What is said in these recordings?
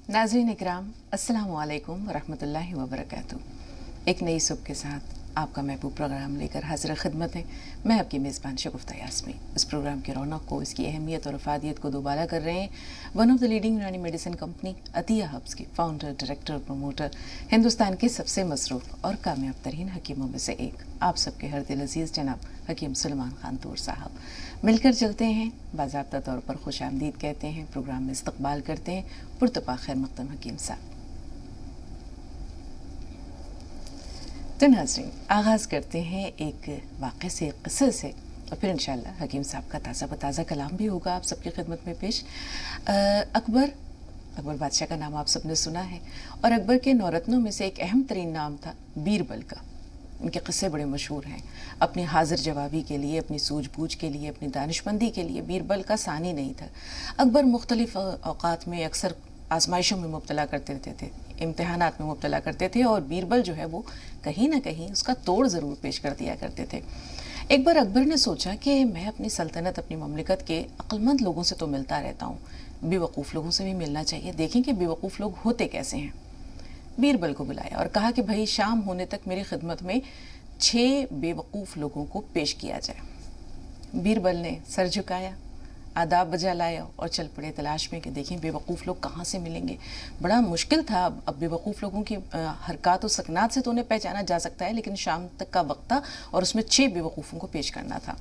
नाज़रीन इकराम, अस्सलामु अलैकुम वरहमतुल्लाहि वबरकातुहू। एक नई सुबह के साथ आपका महबूब प्रोग्राम लेकर हाजिर खिदमत है। मैं आपकी मेज़बान शगुफ्ता यास्मीन। इस प्रोग्राम की रौनक को, इसकी अहमियत और अफादियत को दोबारा कर रहे हैं वन ऑफ द लीडिंग यूनानी मेडिसिन कंपनी अतिया हब्स की फाउंडर, डायरेक्टर और प्रमोटर, हिंदुस्तान के सबसे मसरूफ़ और कामयाब तरीन हकीमों में से एक, आप सबके हर दिल अजीज़ जनाब हकीम सुलेमान खान तूर साहब। मिलकर चलते हैं, बाज़ाब्ता तौर पर खुश आमदीद कहते हैं, प्रोग्राम में इस्तकबाल करते हैं पुरतपा खैर मक़दम हकीम साहब। तो नाज़रीन, आगाज़ करते हैं एक वाक़े से, एक क़िस्से से, और फिर इंशाअल्लाह हकीम साहब का ताज़ा बताज़ा कलाम भी होगा आप सबकी खिदमत में पेश। अकबर बादशाह का नाम आप सबने सुना है, और अकबर के नौरत्नों में से एक अहम तरीन नाम था बीरबल का। उनके क़िस्से बड़े मशहूर हैं। अपनी हाजिर जवाबी के लिए, अपनी सूझबूझ के लिए, अपनी दानिशमंदी के लिए बीरबल का सानी नहीं था। अकबर मुख्तलिफ़ औक़ात में अक्सर आजमाइशों में मुब्तला करते रहते थे, इम्तिहानात में मुब्तला करते थे, और बीरबल जो है वो कहीं ना कहीं उसका तोड़ ज़रूर पेश कर दिया करते थे। एक बार अकबर ने सोचा कि मैं अपनी सल्तनत, अपनी ममलिकत के अक्लमंद लोगों से तो मिलता रहता हूँ, बेवकूफ़ लोगों से भी मिलना चाहिए, देखें कि बेवकूफ़ लोग होते कैसे हैं। बीरबल को बुलाया और कहा कि भाई शाम होने तक मेरी खिदमत में 6 बेवकूफ़ लोगों को पेश किया जाए। बीरबल ने सर झुकाया, आदाब बजा लाया और चल पड़े तलाश में कि देखें बेवकूफ़ लोग कहाँ से मिलेंगे। बड़ा मुश्किल था। अब बेवकूफ़ लोगों की हरकत और सकनात से तो उन्हें पहचाना जा सकता है, लेकिन शाम तक का वक्त था और उसमें 6 बेवकूफ़ों को पेश करना था।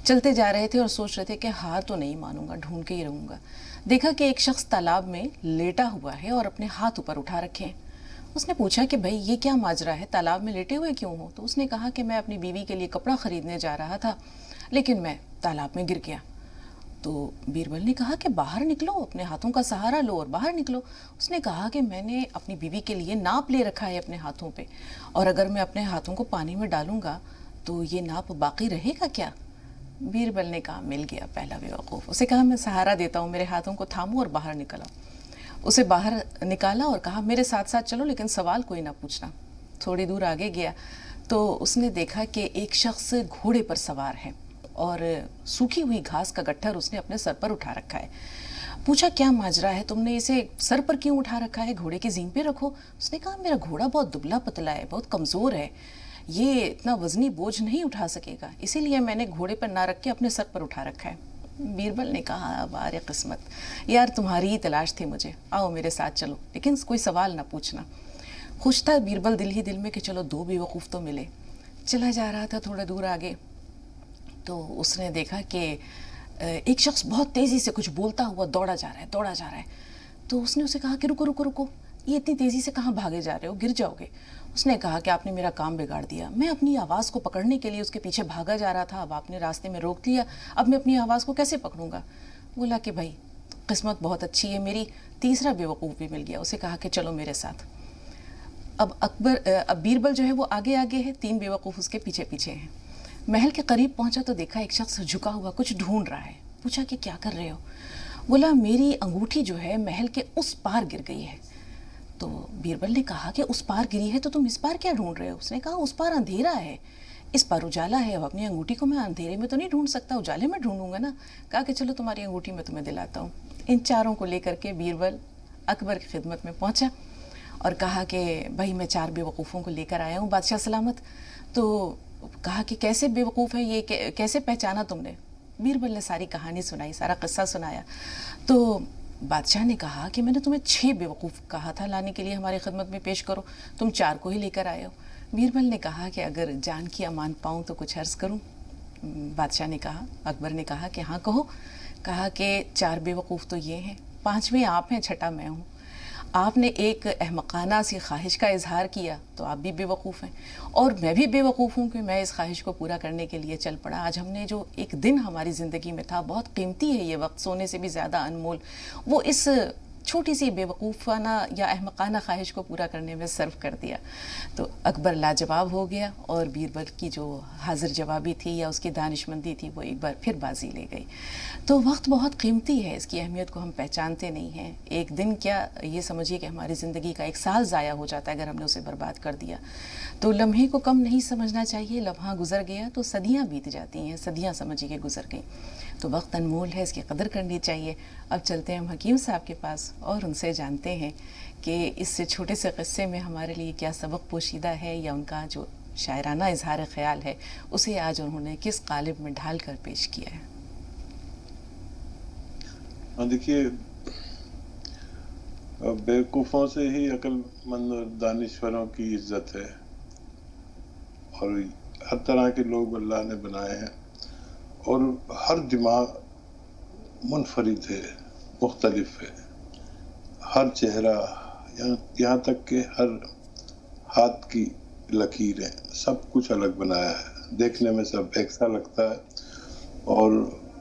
चलते जा रहे थे और सोच रहे थे कि हार तो नहीं मानूंगा, ढूंढ के ही रहूँगा। देखा कि एक शख्स तालाब में लेटा हुआ है और अपने हाथ ऊपर उठा रखे हैं। उसने पूछा कि भाई ये क्या माजरा है, तालाब में लेटे हुए क्यों हो? तो उसने कहा कि मैं अपनी बीवी के लिए कपड़ा ख़रीदने जा रहा था, लेकिन मैं तालाब में गिर गया। तो बीरबल ने कहा कि बाहर निकलो, अपने हाथों का सहारा लो और बाहर निकलो। उसने कहा कि मैंने अपनी बीवी के लिए नाप ले रखा है अपने हाथों पे, और अगर मैं अपने हाथों को पानी में डालूंगा तो ये नाप बाकी रहेगा क्या? बीरबल ने कहा मिल गया पहला बेवकूफ़। उसे कहा मैं सहारा देता हूँ, मेरे हाथों को थामो और बाहर निकल आओ। उसे बाहर निकाला और कहा मेरे साथ साथ चलो, लेकिन सवाल कोई ना पूछना। थोड़ी दूर आगे गया तो उसने देखा कि एक शख्स घोड़े पर सवार है और सूखी हुई घास का गट्ठर उसने अपने सर पर उठा रखा है। पूछा क्या माजरा है, तुमने इसे सर पर क्यों उठा रखा है, घोड़े की ज़ीन पे रखो। उसने कहा मेरा घोड़ा बहुत दुबला पतला है, बहुत कमज़ोर है, ये इतना वज़नी बोझ नहीं उठा सकेगा, इसीलिए मैंने घोड़े पर ना रख के अपने सर पर उठा रखा है। बीरबल ने कहा वारे किस्मत, यार तुम्हारी ही तलाश थी मुझे, आओ मेरे साथ चलो, लेकिन कोई सवाल ना पूछना। खुश था बीरबल दिल ही दिल में कि चलो 2 बेवकूफ़ तो मिले। चला जा रहा था, थोड़ा दूर आगे तो उसने देखा कि एक शख्स बहुत तेज़ी से कुछ बोलता हुआ दौड़ा जा रहा है। तो उसने उसे कहा कि रुको रुको रुको, ये इतनी तेज़ी से कहाँ भागे जा रहे हो, गिर जाओगे। उसने कहा कि आपने मेरा काम बिगाड़ दिया, मैं अपनी आवाज़ को पकड़ने के लिए उसके पीछे भागा जा रहा था, अब आपने रास्ते में रोक लिया, अब मैं अपनी आवाज़ को कैसे पकड़ूंगा। बोला कि भाई किस्मत बहुत अच्छी है मेरी, तीसरा बेवकूफ़ भी मिल गया। उसे कहा कि चलो मेरे साथ। अब बीरबल जो है वो आगे आगे है, 3 बेवकूफ़ उसके पीछे पीछे हैं। महल के करीब पहुंचा तो देखा एक शख्स झुका हुआ कुछ ढूंढ रहा है। पूछा कि क्या कर रहे हो? बोला मेरी अंगूठी जो है महल के उस पार गिर गई है। तो बीरबल ने कहा कि उस पार गिरी है तो तुम इस पार क्या ढूंढ रहे हो? उसने कहा उस पार अंधेरा है, इस पार उजाला है, अब अपनी अंगूठी को मैं अंधेरे में तो नहीं ढूंढ सकता, उजाले में ढूंढूंगा ना। कहा कि चलो तुम्हारी अंगूठी मैं तुम्हें दिलाता हूँ। इन चारों को लेकर के बीरबल अकबर की खिदमत में पहुँचा और कहा कि भाई मैं 4 बेवकूफ़ों को लेकर आया हूँ बादशाह सलामत। तो कहा कि कैसे बेवकूफ़ है ये, कैसे पहचाना तुमने? बीरबल ने सारी कहानी सुनाई, सारा किस्सा सुनाया। तो बादशाह ने कहा कि मैंने तुम्हें 6 बेवकूफ़ कहा था लाने के लिए हमारी खिदमत में पेश करो, तुम 4 को ही लेकर आए हो। बीरबल ने कहा कि अगर जान की अमान पाऊँ तो कुछ अर्ज़ करूँ। बादशाह ने कहा, अकबर ने कहा कि हाँ कहो। कहा कि 4 बेवकूफ़ तो ये हैं, 5वें आप हैं, छठा मैं हूँ। आपने एक अहमकाना सी ख्वाहिश का इजहार किया तो आप भी बेवकूफ़ हैं, और मैं भी बेवकूफ़ हूँ कि मैं इस ख्वाहिश को पूरा करने के लिए चल पड़ा। आज हमने जो एक दिन हमारी ज़िंदगी में था, बहुत कीमती है ये वक्त, सोने से भी ज़्यादा अनमोल, वो इस छोटी सी बेवकूफ़ाना या अहमकाना ख्वाहिश को पूरा करने में सर्व कर दिया। तो अकबर लाजवाब हो गया और बीरबल की जो हाजिर जवाबी थी या उसकी दानिशमंदी थी वो एक बार फिर बाजी ले गई। तो वक्त बहुत कीमती है, इसकी अहमियत को हम पहचानते नहीं हैं। एक दिन क्या, ये समझिए कि हमारी ज़िंदगी का 1 साल ज़ाया हो जाता है अगर हमने उसे बर्बाद कर दिया। तो लम्हे को कम नहीं समझना चाहिए, लम्हा गुजर गया तो सदियाँ बीत जाती हैं, सदियाँ समझिए कि गुजर गई। तो वक्त अनमोल है, इसकी कदर करनी चाहिए। अब चलते हैं हम हकीम साहब के पास اور ان سے جانتے ہیں کہ اس چھوٹے سے قصے میں ہمارے لیے کیا سبق پوشیدہ ہے، یا ان کا جو شاعرانہ اظہار خیال ہے اسے آج انہوں نے کس قالب میں ڈھال کر پیش کیا ہے۔ دیکھیے، بیوقوفوں سے ہی عقل مند اور دانشوروں کی عزت ہے، اور ہر طرح کے لوگ اللہ نے بنائے ہیں، اور ہر دماغ منفرد ہے، مختلف ہے، ہر چہرہ یہاں تک کہ ہر ہاتھ کی لکیریں سب کچھ الگ بنایا ہے، دیکھنے میں سب ایک سا لگتا ہے، اور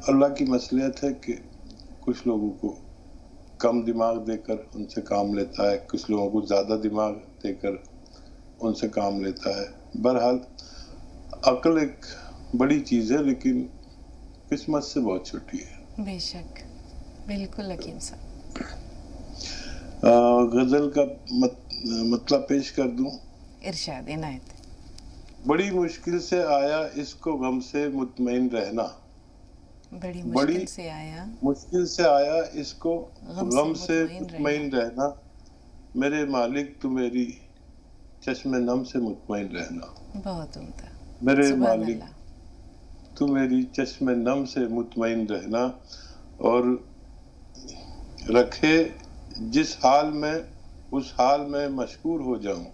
اللہ کی مصلحت ہے کہ کچھ لوگوں کو کم دماغ دے کر ان سے کام لیتا ہے، کچھ لوگوں کو زیادہ دماغ دے کر ان سے کام لیتا ہے۔ بہرحال عقل ایک بڑی چیز ہے، لیکن قسمت سے بہت چھوٹی ہے۔ بے شک، بالکل حکیم صاحب۔ غزل کا مطلب پیش کر دوں؟ ارشاد، عنایت۔ بڑی مشکل سے آیا اس کو غم سے مطمئن رہنا، بڑی بڑی مشکل سے آیا اس کو غم سے مطمئن رہنا، میرے مالک تو میری چشم نم سے مطمئن رہنا، بہت عمدہ، میرے سبحان مالک اللہ۔ تو میری چشم نم سے مطمئن رہنا، اور رکھے جس حال میں اس حال میں مشکور ہو جاؤں،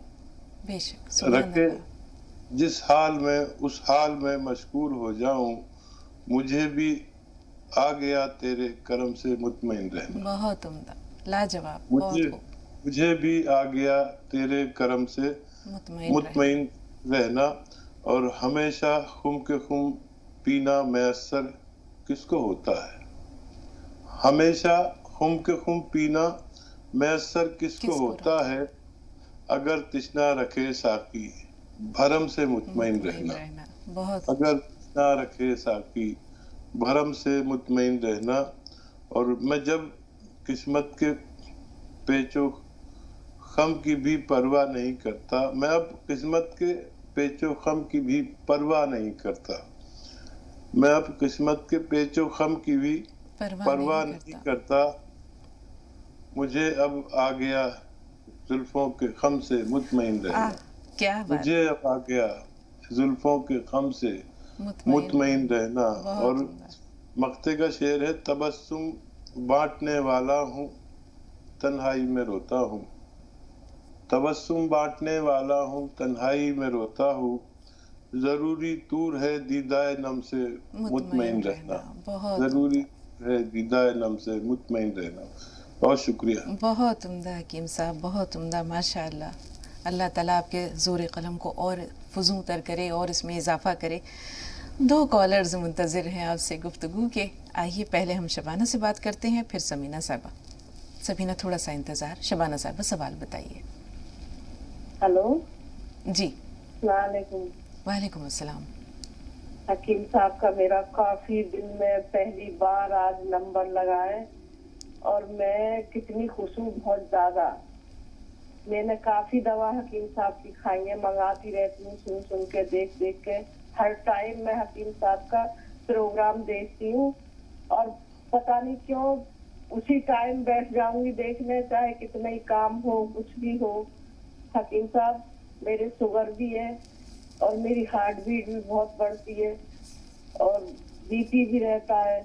بے شک، سبحان رکھے اللہ۔ جس حال میں اس حال میں مشکور ہو جاؤں، مجھے بھی آ گیا تیرے کرم سے مطمئن رہنا، بہت عمدہ، لاجواب، بہت خوب۔ مجھے بھی آ گیا تیرے کرم سے مطمئن رہنا، اور ہمیشہ خم کے خم پینا میسر کس کو ہوتا ہے، ہمیشہ خم کے خم پینا میسر کس کو ہوتا ہے، اگر تشنا رکھے ساقی بھرم سے مطمئن رہنا، اگر تشنا رکھے ساقی بھرم سے مطمئن رہنا۔ اور میں جب قسمت کے پیچ و خم کی بھی پرواہ نہیں کرتا، میں اب قسمت کے پیچ و خم کی بھی پرواہ نہیں کرتا، میں اب قسمت کے پیچ و خم کی بھی پرواہ نہیں کرتا، مجھے اب آ گیا زلفوں کے خم سے مطمئن رہنا، مجھے اب آ گیا زلفوں کے خم سے مطمئن رہنا۔ اور مقطع کا شعر ہے، تبسم بانٹنے والا ہوں تنہائی میں روتا ہوں، تبسم بانٹنے والا ہوں تنہائی میں روتا ہوں، ضروری طور ہے دیدائے نم سے مطمئن رہنا، ضروری ہے دیدائے نم سے مطمئن رہنا۔ بہت شکریہ۔ بہت عمدہ حکیم صاحب، بہت عمدہ، ماشاء اللہ۔ اللہ تعالیٰ آپ کے زور قلم کو اور فزوں تر کرے اور اس میں اضافہ کرے۔ 2 کالرز منتظر ہیں آپ سے گفتگو کے، آئیے پہلے ہم شبانہ سے بات کرتے ہیں، پھر سمینہ صاحبہ۔ سمینہ تھوڑا سا انتظار، شبانہ صاحبہ سوال بتائیے۔ ہلو جی، السلام علیکم۔ وعلیکم السلام۔ حکیم صاحب کا میرا کافی دن میں پہلی بار آج نمبر لگا ہے، اور میں کتنی خوش ہوں، بہت زیادہ۔ میں نے کافی دوا حکیم صاحب کی کھائی ہیں، منگاتی رہتی ہوں، سن کے دیکھ کے، ہر ٹائم میں حکیم صاحب کا پروگرام دیکھتی ہوں، اور پتہ نہیں کیوں اسی ٹائم بیٹھ جاؤں گی دیکھنے، چاہے کتنا ہی کام ہو، کچھ بھی ہو۔ حکیم صاحب، میرے شوگر بھی ہے، اور میری ہارٹ بیٹ بھی بہت بڑھتی ہے، اور بی پی بھی رہتا ہے،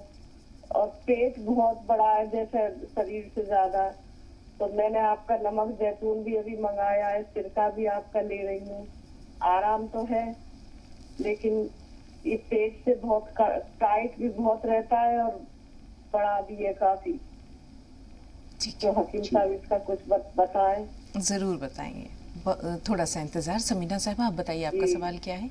اور پیٹ بہت بڑا ہے جیسے شریر سے زیادہ۔ تو میں نے آپ کا نمک زیتون بھی ابھی منگایا ہے، سرکہ بھی آپ کا لے رہی ہوں، آرام تو ہے، لیکن یہ پیٹ سے بہت ٹائٹ بھی بہت رہتا ہے، اور بڑا بھی ہے کافی۔ تو حکیم صاحب اس کا کچھ بتائیں۔ ضرور بتائیں گے، تھوڑا سا انتظار۔ سمینہ صاحبہ آپ بتائیے، آپ کا سوال کیا ہے؟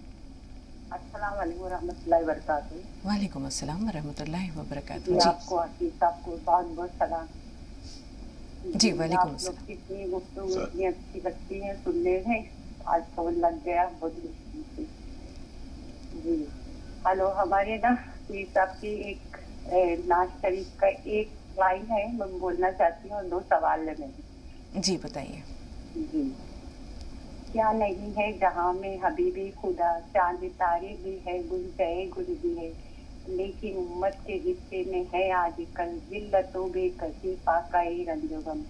السلام علیکم ورحمۃ اللہ وبرکاتہ۔ وعلیکم السلام ورحمۃ اللہ وبرکاتہ۔ جی، آپ کو حکیم صاحب کو بہت بہت سلام۔ جی، وعلیکم آپ لوگ السلام۔ کتنی گفتگو اتنی اچھی لگتی ہیں سننے میں، آج فون لگ گیا بہت مشکل سے۔ جی ہلو، ہمارے نا پیر صاحب کی ایک ناز شریف کا ایک لائن ہے، میں بولنا چاہتی ہوں، 2 سوال ہے میرے۔ جی بتائیے۔ جی، کیا نہیں ہے جہاں میں حبیبی خدا، چاند تارے بھی ہے، گل گئے گل بھی ہے، लेकिन उम्मत के हिस्से में है आजकल जिल्लतों बेकसी फाकाए रंजोगम,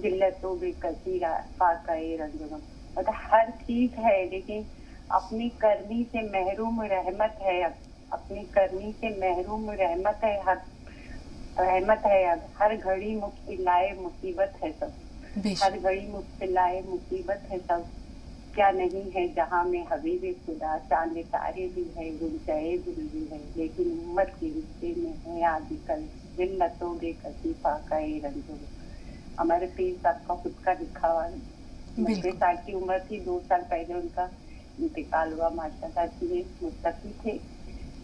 जिल्लतों बेकसी फाकाए रंजोगम। मतलब हर चीज है लेकिन अपनी करनी से महरूम रहमत है, अपनी करनी से महरूम रहमत है, रहमत है। अब हर घड़ी मुश्किलाए मुसीबत है सब, हर घड़ी मुश्किलाए मुसीबत है सब। क्या नहीं है जहाँ में हबीब खुदा, चांद तारे भी है, गुलजाए गुल भी है, लेकिन उम्मत के हिस्से में है आजकल जिल्लतों बेकसी फाकाए रंजो। हमारे पीर साहब का खुद का लिखा हुआ 90 साल की उम्र थी, 2 साल पहले उनका इंतकाल हुआ। माशाअल्लाह से मुत्तकी थे,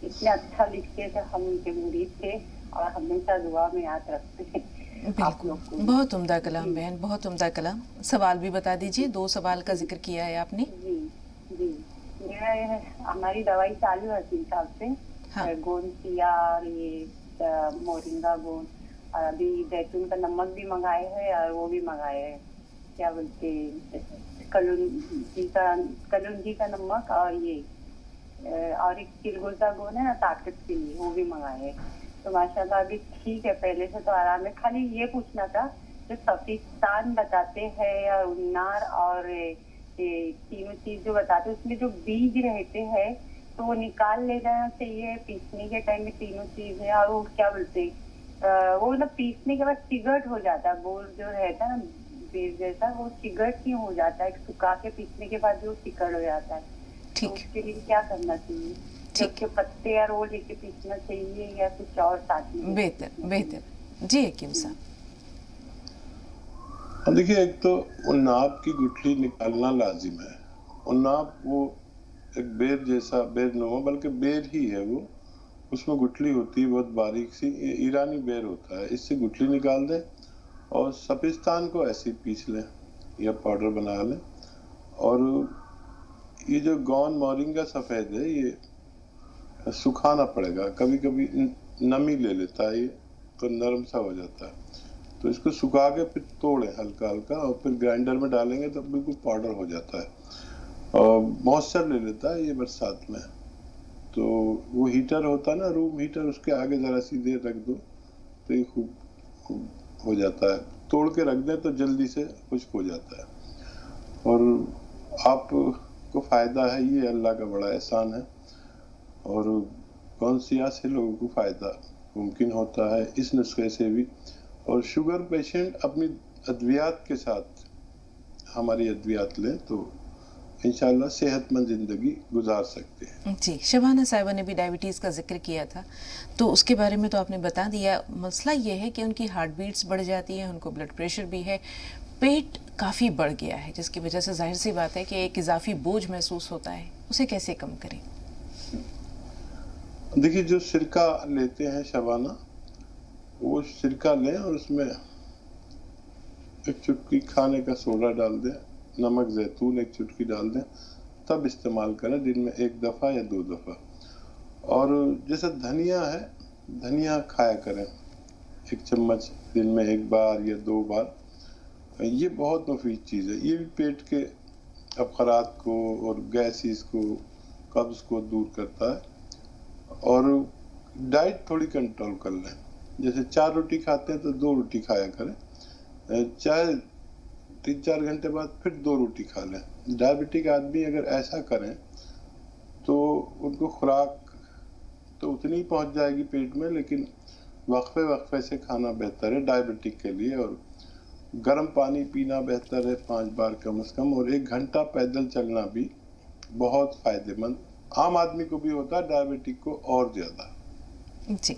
इतना अच्छा लिखते थे, हम उनके मुरीद थे और हमेशा दुआ में याद रखते हैं। बिल्कुल, बहुत उम्दा कलाम बहन, बहुत उम्दा कलाम। सवाल भी बता दीजिए, 2 सवाल का जिक्र किया है आपने। जी जी, मेरा हमारी दवाई चालू है हकीम साहब से। हाँ। गोंद पिया और ये मोरिंगा गोंद, और अभी जैतून का नमक भी मंगाए है और वो भी मंगाए है, क्या बोलते कलुंजी का नमक, और ये और एक चिलगोजा गोंद है ना ताकत के लिए, वो भी मंगाए है। तो माशाल्लाह अभी ठीक है, पहले से तो आराम है। खाली ये पूछना था, जो सफीस्तान बताते हैं या उन्नार और तीनों चीज जो बताते हैं, उसमें जो बीज रहते हैं तो वो निकाल लेना चाहिए पीसने के टाइम में, तीनों चीज है। और वो क्या बोलते वो ना पीसने के बाद चिगट हो जाता है, बोल जो रहता है ना बीज जैसा, वो चिगट क्यों हो जाता है? सुखा के पीसने के बाद जो चिकड़ हो जाता है, तो उसके लिए क्या करना चाहिए? के पत्ते या रोल लेके पीसना चाहिए या कुछ और साथ में? बेहतर बेहतर जी हकीम साहब। देखिए, एक तो उन्नाब की गुठली निकालना लाजिम है। उन्नाब वो एक बेर जैसा, बेर नुमा बल्कि बेर ही है वो, उसमें गुठली होती है बहुत बारीक सी, ये ईरानी बेर होता है। इससे गुठली निकाल दें और सफिस्तान को ऐसे पीस लें या पाउडर बना लें। और ये जो गौन मोरिंगा सफ़ेद है, ये सुखाना पड़ेगा, कभी कभी नमी ले लेता है ये, तो नरम सा हो जाता है। तो इसको सुखा के फिर तोड़ें हल्का हल्का, और फिर ग्राइंडर में डालेंगे तो बिल्कुल पाउडर हो जाता है। और मॉइस्चर ले लेता है ये बरसात में, तो वो हीटर होता है ना, रूम हीटर, उसके आगे ज़रा सी देर रख दो तो ये खूब हो जाता है। तोड़ के रख दें तो जल्दी से खुश्क हो जाता है। और आपको फ़ायदा है, ये अल्लाह का बड़ा एहसान है। और कौनसिया से लोगों को फ़ायदा मुमकिन होता है इस नुस्खे से भी। और शुगर पेशेंट अपनी अद्वियात के साथ हमारी अद्वियात लें तो इंशाल्लाह सेहतमंद ज़िंदगी गुजार सकते हैं। जी, शबाना साहिबा ने भी डायबिटीज़ का जिक्र किया था, तो उसके बारे में तो आपने बता दिया। मसला ये है कि उनकी हार्ट बीट्स बढ़ जाती है, उनको ब्लड प्रेशर भी है, पेट काफ़ी बढ़ गया है, जिसकी वजह से जाहिर सी बात है कि एक इजाफी बोझ महसूस होता है। उसे कैसे कम करें? देखिए, जो सिरका लेते हैं शबाना, वो सिरका लें और उसमें एक चुटकी खाने का सोडा डाल दें, नमक जैतून 1 चुटकी डाल दें, तब इस्तेमाल करें, दिन में 1 दफ़ा या 2 दफ़ा। और जैसे धनिया है, धनिया खाया करें 1 चम्मच दिन में 1 बार या 2 बार। ये बहुत मुफीद चीज़ है, ये भी पेट के अफरात को और गैसेस को, कब्ज़ को दूर करता है। और डाइट थोड़ी कंट्रोल कर लें, जैसे 4 रोटी खाते हैं तो 2 रोटी खाया करें, चाहे 3-4 घंटे बाद फिर 2 रोटी खा लें। डायबिटिक आदमी अगर ऐसा करें तो उनको खुराक तो उतनी ही पहुंच जाएगी पेट में, लेकिन वक्फे वक्फे से खाना बेहतर है डायबिटिक के लिए। और गर्म पानी पीना बेहतर है 5 बार कम से कम, और 1 घंटा पैदल चलना भी बहुत फ़ायदेमंद आम आदमी को भी होता है, डायबिटिक को और ज़्यादा। जी,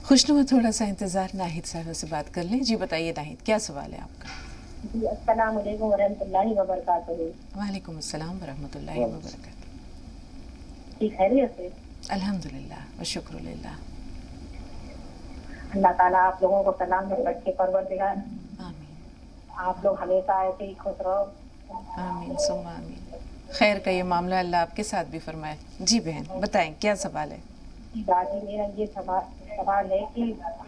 खुशनुमा थोड़ा सा इंतज़ार, नाहिद साहब से बात कर लें। जी बताइए नाहिद, क्या सवाल है आपका? जी, अस्सलाम वालेकुम वरहमतुल्लाहि वबरकातुहू। वालेकुम अस्सलाम वरहमतुल्लाहि वबरकातुहू। ठीक खैरियत से? अल्हम्दुलिल्लाह व शुक्रुलिल्लाह। अल्लाह ताला आप लोगों को सलाम रखे, परवरदिगार आमीन। आप लोग हमेशा ऐसे ही खुश रहो। आमीन सुम्मा आमीन। खैर का ये मामला अल्लाह आपके साथ भी फरमाए। जी बहन बताएं, क्या सवाल है? दादी, मेरा ये सवाल है कि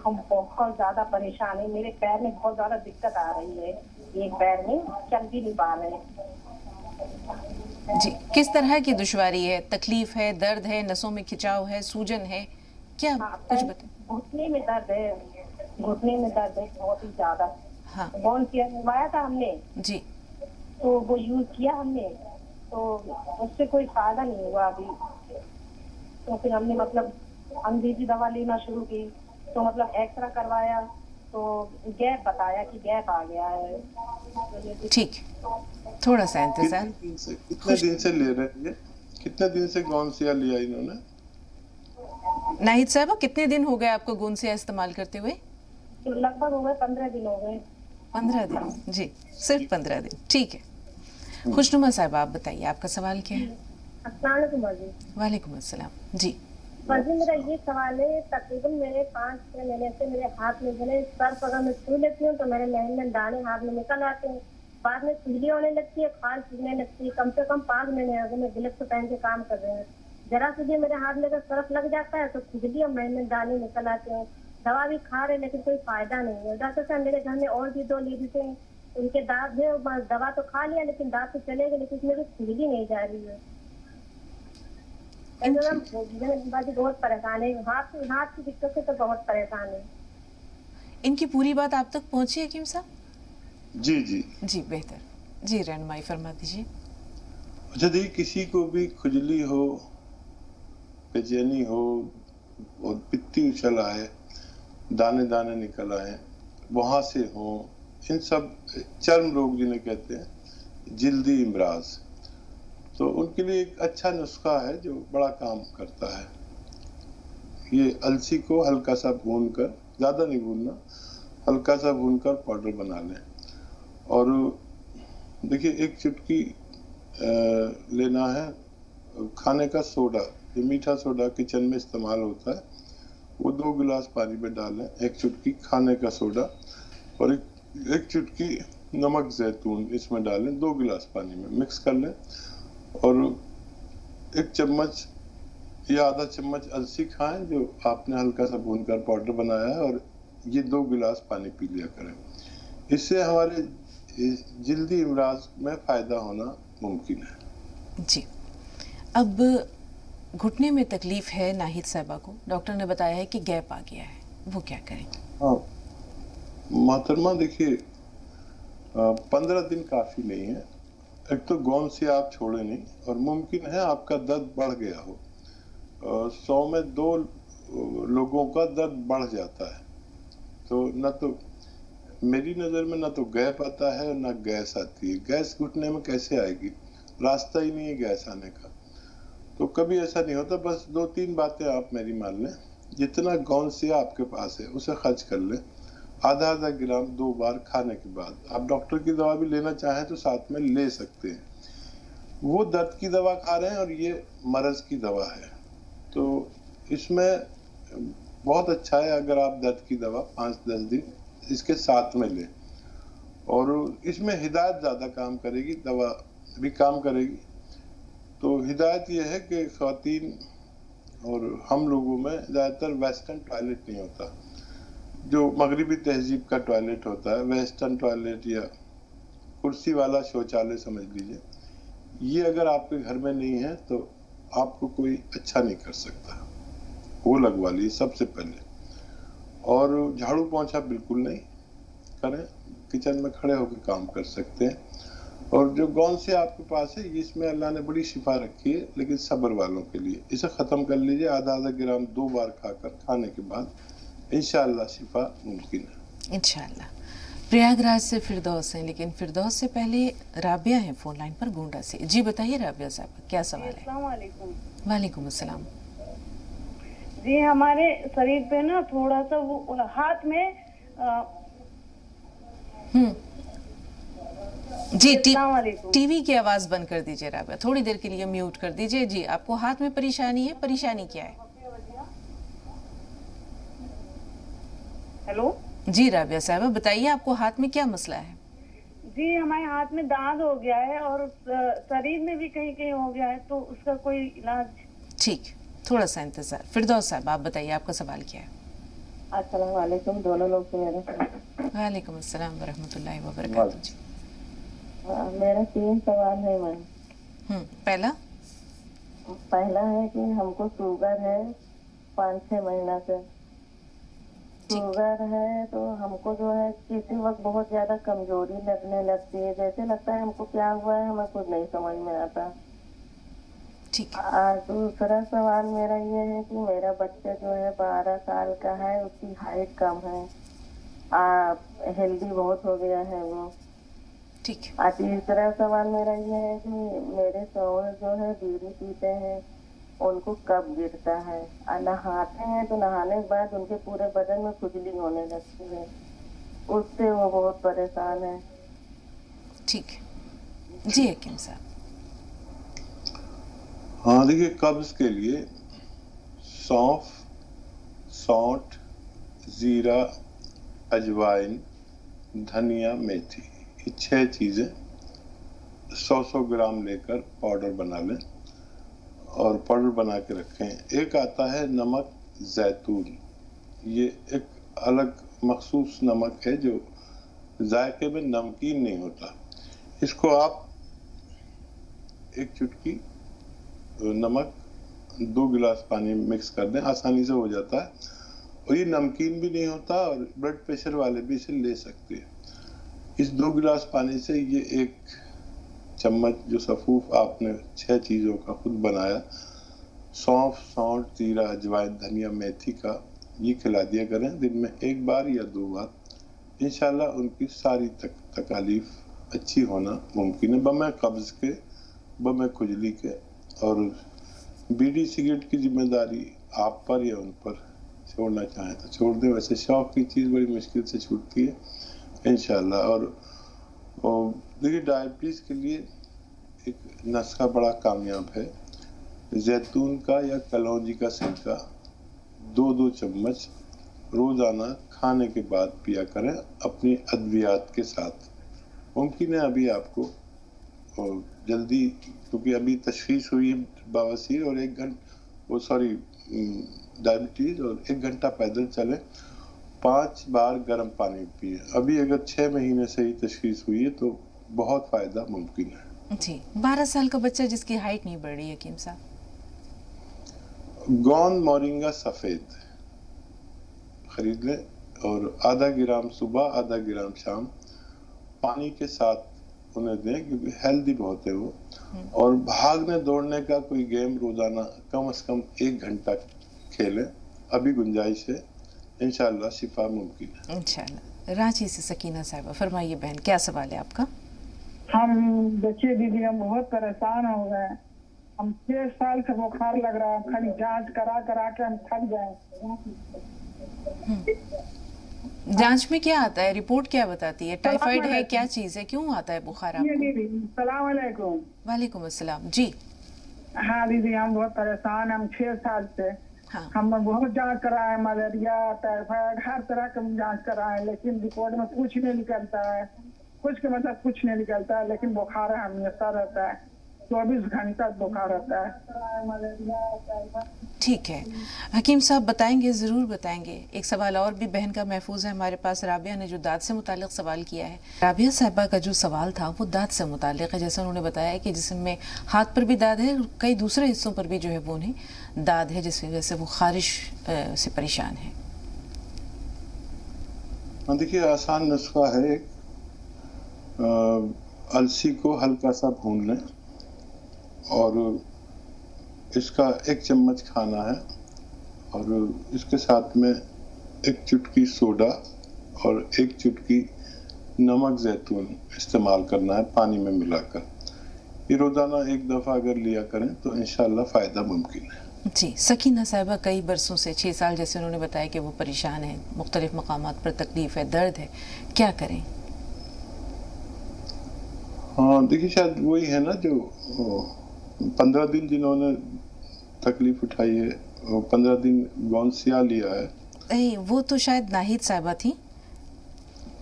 हम बहुत ज्यादा परेशान है, मेरे पैर में बहुत ज्यादा दिक्कत आ रही है, एक पैर में चल भी नहीं पा रहे। जी, किस तरह की दुश्वारी है? तकलीफ है, दर्द है, नसों में खिंचाव है, सूजन है, क्या कुछ बताएं। घुटने में दर्द है, घुटने में दर्द है बहुत ही ज्यादा। हाँ बोन केयर मंगवाया था हमने जी, तो वो यूज किया हमने, तो उससे कोई फायदा नहीं हुआ अभी। तो फिर हमने मतलब अंग्रेजी दवा लेना शुरू की, तो मतलब एक्सरा करवाया तो गैप बताया कि गैप आ गया है। ठीक, थोड़ा सा इंतजार। कितने दिन से ले रहे हैं ये? कितने दिन से गौनसिया लिया इन्होंने? नाहिद साहब, कितने दिन हो गए आपको गोंसिया इस्तेमाल करते हुए? तो लगभग हो गए 15 दिन हो गए। 15 दिन, जी सिर्फ 15 दिन, ठीक है। खुशनुमा साहब आप बताइए, आपका सवाल क्या है? अस्सलाम वालेकुम बाजी। वालेकुम अस्सलाम जी। बाजी मेरा ये सवाल है, तकरीबन मेरे 5-6 महीने से मेरे हाथ में जले सर पकड़ में छू लेती हूँ तो मेरे महल में दाने हाथ में निकल आते हैं, बाद में खुजली होने लगती है, खाल सूखने लगती है। कम से कम 5 महीने अगर मैं ग्लव्स पहन के काम कर रहे हैं, जरा से भी मेरे हाथ में अगर सर्फ लग जाता है तो खुजली और महल में दाने निकल आते हैं। दवा भी खा रहे लेकिन कोई फायदा नहीं है। डॉक्टर साहब मेरे घर में और भी 2 लेडीज हैं, उनके दांत है, दवा तो खा लिया लेकिन दांत तो चले गए, लेकिन उसमें खुजली नहीं जा रही है। बहुत परेशान है, हाथ की दिक्कत से तो बहुत परेशान है। इनकी पूरी बात आप तक पहुंची हकीम साहब? जी जी जी बेहतर, जी रहनुमाई फरमा दीजिए। अच्छा देखिए, किसी को भी खुजली हो, बेचैनी हो और पित्ती उछल आए, दाने दाने निकल आए, वहां से हो, इन सब चर्म रोग जिन्हें कहते हैं, जिल्दी इमराज, तो उनके लिए एक अच्छा नुस्खा है जो बड़ा काम करता है। ये अलसी को हल्का सा भूनकर, ज्यादा नहीं भूनना, हल्का सा भूनकर पाउडर बना लें। और देखिए एक चुटकी लेना है खाने का सोडा, ये मीठा सोडा किचन में इस्तेमाल होता है, वो 2 गिलास पानी में डालें, एक चुटकी खाने का सोडा और एक चुटकी नमक जैतून इसमें डालें, 2 गिलास पानी में मिक्स कर लें और 1 चम्मच या आधा चम्मच अलसी खाएं जो आपने हल्का सा भूनकर पाउडर बनाया है, और ये 2 गिलास पानी पी लिया करें। इससे हमारे जिल्दी इमराज में फायदा होना मुमकिन है। जी, अब घुटने में तकलीफ है नाहिद साहिबा को, डॉक्टर ने बताया है कि गैप आ गया है, वो क्या करें? हाँ मोहतरमा, देखिए 15 दिन काफी नहीं है। एक तो गौन से आप छोड़े नहीं, और मुमकिन है आपका दर्द बढ़ गया हो। 100 में 2 लोगों का दर्द बढ़ जाता है। तो न तो मेरी नज़र में न तो गैप आता है न गैस आती है। गैस घुटने में कैसे आएगी, रास्ता ही नहीं है गैस आने का। तो कभी ऐसा नहीं होता। बस 2-3 बातें आप मेरी मान लें। जितना गौनसिया आपके पास है उसे खर्च कर लें, आधा ग्राम 2 बार खाने के बाद। आप डॉक्टर की दवा भी लेना चाहें तो साथ में ले सकते हैं। वो दर्द की दवा खा रहे हैं और ये मरज की दवा है, तो इसमें बहुत अच्छा है अगर आप दर्द की दवा 5-10 दिन इसके साथ में लें। और इसमें हिदायत ज़्यादा काम करेगी, दवा भी काम करेगी। तो हिदायत यह है कि ख़वातीन और हम लोगों में ज़्यादातर वेस्टर्न टॉयलेट नहीं होता, जो मगरिबी तहजीब का टॉयलेट होता है, वेस्टर्न टॉयलेट या कुर्सी वाला शौचालय समझ लीजिए। ये अगर आपके घर में नहीं है तो आपको कोई अच्छा नहीं कर सकता, वो लगवा लीजिए सबसे पहले। और झाड़ू पोंछा बिल्कुल नहीं करें, किचन में खड़े होकर काम कर सकते हैं। और जो गौन से आपके पास है, इसमें अल्लाह ने बड़ी शिफा रखी है, लेकिन सब्र वालों के लिए। इसे ख़त्म कर लीजिए, आधा ग्राम 2 बार खाकर, खाने के बाद इंशाअल्लाह शिफा मुमकिन है। इंशाअल्लाह। प्रयागराज से फिरदौस हैं, लेकिन फिरदौस से पहले राबिया हैं फोन लाइन पर गोंडा से। जी बताइए राबिया साहब, क्या सवाल है? अस्सलाम वालेकुम। वालेकुम अस्सलाम। जी हमारे शरीर पे ना थोड़ा सा वो हाथ में जी टीवी की आवाज बंद कर दीजिए राबिया, थोड़ी देर के लिए म्यूट कर दीजिए। जी आपको हाथ में परेशानी है, परेशानी क्या है? हेलो जी राबिया साहब बताइए, आपको हाथ में क्या मसला है? जी हमारे हाथ में दाग हो गया है और शरीर में भी कहीं कहीं हो गया है, तो उसका कोई इलाज? ठीक, थोड़ा सा इंतजार। फिरदौस साहब आप बताइए, आपका सवाल क्या है? अस्सलाम वालेकुम दोनों लोग से मेरा। वालेकुम अस्सलाम वरहमतुल्लाहि वबरकातुहू। जी मेरा 3 सवाल है मैम। पहला है कि हमको शुगर है 5-6 महीना से। शुगर है तो हमको जो है किसी वक्त बहुत ज्यादा कमजोरी लगने लगती है, जैसे लगता है हमको क्या हुआ है, हमें कुछ नहीं समझ में आता। ठीक दूसरा सवाल मेरा ये है कि मेरा बच्चा जो है 12 साल का है, उसकी हाइट कम है, हेल्दी बहुत हो गया है वो। ठीक। तीसरा सवाल मेरा ये है कि मेरे शौहर जो है बीड़ी पीते हैं, उनको कब गिरता है, नहाते हैं तो नहाने के बाद उनके पूरे बदन में खुजली होने लगती है, उससे वो बहुत परेशान है। ठीक जी हकीम साहब। हाँ देखिए, कब्ज के लिए सौंफ, सौंठ, जीरा, अजवाइन, धनिया, मेथी, ये 6 चीजें 100-100 ग्राम लेकर पाउडर बना लें और पाउडर बना के रखें। एक आता है नमक जैतून, ये एक अलग मखसूस नमक है जो जायके में नमकीन नहीं होता। इसको आप एक चुटकी नमक 2 गिलास पानी मिक्स कर दें, आसानी से हो जाता है, और ये नमकीन भी नहीं होता और ब्लड प्रेशर वाले भी इसे ले सकते हैं। इस 2 गिलास पानी से ये 1 चम्मच जो सफूफ आपने 6 चीज़ों का खुद बनाया, सौंफ, सौंठ, जीरा, अजवाइन, धनिया, मेथी का, ये खिला दिया करें दिन में 1 बार या 2 बार। इंशाल्लाह उनकी सारी तकालीफ अच्छी होना मुमकिन है, बमे कब्ज़ के, बमे खुजली के। और बीड़ी सिगरेट की जिम्मेदारी आप पर या उन पर, छोड़ना चाहें तो छोड़ दें, वैसे शौक की चीज़ बड़ी मुश्किल से छूटती है इंशाल्लाह। और देखिए, डायबिटीज़ के लिए एक नुस्खा बड़ा कामयाब है, जैतून का या कलौंजी का सिरका 2-2 चम्मच रोज़ाना खाने के बाद पिया करें अपनी अद्वियात के साथ। मुमकिन है अभी आपको जल्दी, क्योंकि अभी तशखीस हुई बवासीर और डायबिटीज़, और 1 घंटा पैदल चलें, 5 बार गर्म पानी पिए। अभी अगर 6 महीने से ही तशखीस हुई है तो बहुत फ़ायदा मुमकिन है जी। 12 साल का बच्चा जिसकी हाइट नहीं बढ़ रही है हकीम साहब, गोंद मोरिंगा सफ़ेद खरीद लें और आधा ग्राम सुबह, आधा ग्राम शाम पानी के साथ उन्हें दें, क्योंकि हेल्दी बहुत है वो। और भागने दौड़ने का कोई गेम रोजाना कम से कम 1 घंटा खेलें, अभी गुंजाइश है, इंशाल्लाह शिफा मुमकिन है इंशाल्लाह। रांची से सकीना साहिबा, फरमाइए बहन, क्या सवाल है आपका? हम देखिए दीदी, हम बहुत परेशान हो गए। हम 6 साल से बुखार लग रहा है, खाली जांच करा करा के हम थक गए। जांच में क्या आता है, रिपोर्ट क्या बताती है, टाइफाइड है, क्या चीज है, क्यों आता है बुखार आपको? दीदी सलाम अलैकुम। वालेकुम अस्सलाम जी। हाँ दीदी, हम बहुत परेशान, हम 6 साल से। हाँ। हम बहुत जांच कराए, मलेरिया, टाइफाइड, हर तरह का जांच कराए, लेकिन रिपोर्ट में कुछ नहीं निकलता है, कुछ के मतलब कुछ नहीं निकलता है, लेकिन बुखार हमेशा रहता है, 24 घंटा बुखार रहता है, मलेरिया। ठीक है हकीम साहब, बताएंगे, ज़रूर बताएंगे। एक सवाल और भी बहन का महफूज है हमारे पास, राबिया ने जो दाद से मुतालिक सवाल किया है। राबिया साहिबा का जो सवाल था वो दाद से मुतालिक है। जैसे उन्होंने बताया कि जिसमें हाथ पर भी दाद है, कई दूसरे हिस्सों पर भी जो है वो उन्हें दाद है, जिस वजह से वो खारिश से परेशान है। देखिए, आसान नुस्खा है, अलसी को हल्का सा भून लें और इसका 1 चम्मच खाना है, और इसके साथ में 1 चुटकी सोडा और 1 चुटकी नमक जैतून इस्तेमाल करना है पानी में मिलाकर। ये रोज़ाना 1 दफ़ा अगर लिया करें तो इंशाल्लाह फ़ायदा मुमकिन है जी। सकीना साहिबा कई बरसों से, 6 साल जैसे उन्होंने बताया कि वो परेशान है, मुख्तलिफ मकामात पर तकलीफ़ है, दर्द है, क्या करें? हाँ देखिए, शायद वही है ना जो 15 दिन जिन्होंने तकलीफ उठाई है, 15 दिन गौनसिया लिया है। वो तो शायद नाहिद साहिबा थी।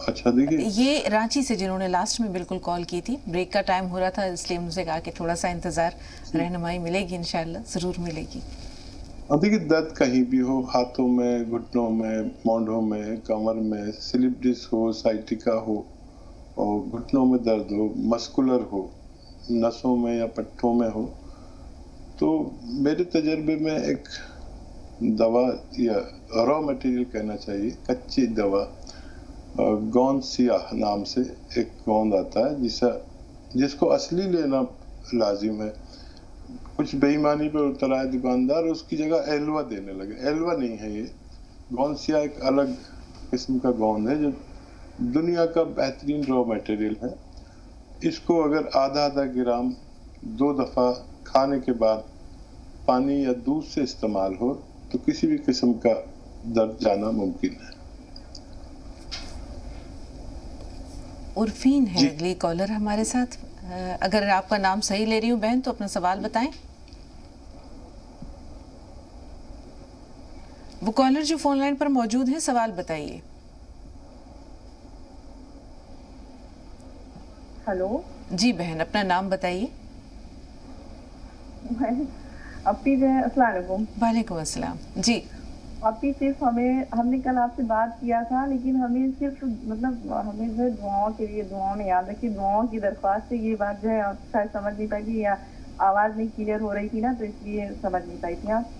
अच्छा, देखिए ये रांची से जिन्होंने लास्ट में बिल्कुल कॉल की थी, ब्रेक का टाइम हो रहा था, इसलिए मुझसे कहा कि थोड़ा सा इंतजार, रहनुमाई मिलेगी इंशाल्लाह, ज़रूर मिलेगी। अब देखिए, दर्द कहीं भी हो, हाथों में, घुटनों में, मोंढों में, कमर में, स्लिप डिस्क हो, साइटिका हो, और घुटनों में दर्द हो, मस्कुलर हो, नसों में या पट्टों में हो, तो मेरे तजर्बे में एक दवा या रॉ मटेरियल कहना चाहिए, कच्ची दवा गोंद सियाह नाम से एक गोंद आता है जिसको असली लेना लाजिम है। कुछ बेईमानी पे उतर आए दुकानदार, उसकी जगह एलवा देने लगे। एलवा नहीं है ये, गोंद सियाह एक अलग किस्म का गोंद है जो दुनिया का बेहतरीन रॉ मटेरियल है। इसको अगर आधा ग्राम 2 दफ़ा खाने के बाद पानी या दूध से इस्तेमाल हो तो किसी भी किस्म का दर्द जाना मुमकिन है। उर्फीन है अगली कॉलर हमारे साथ। अगर आपका नाम सही ले रही हूँ बहन तो अपना सवाल बताएं। वो कॉलर जो फोन लाइन पर मौजूद है, सवाल बताइए। हेलो जी बहन, अपना नाम बताइए। अपी जो है, अस्सलाम वालेकुम। वालेकुम अस्सलाम। जी अपी, सिर्फ हमने कल आपसे बात किया था, लेकिन हमें सिर्फ मतलब हमें जो है दुआओं के लिए दुआओं ने याद रखी, दुआओं की दरख्वास्त से ये बात जो है आप शायद समझ नहीं पाई थी या आवाज़ नहीं क्लियर हो रही थी ना, तो इसलिए समझ नहीं पाई थी आप।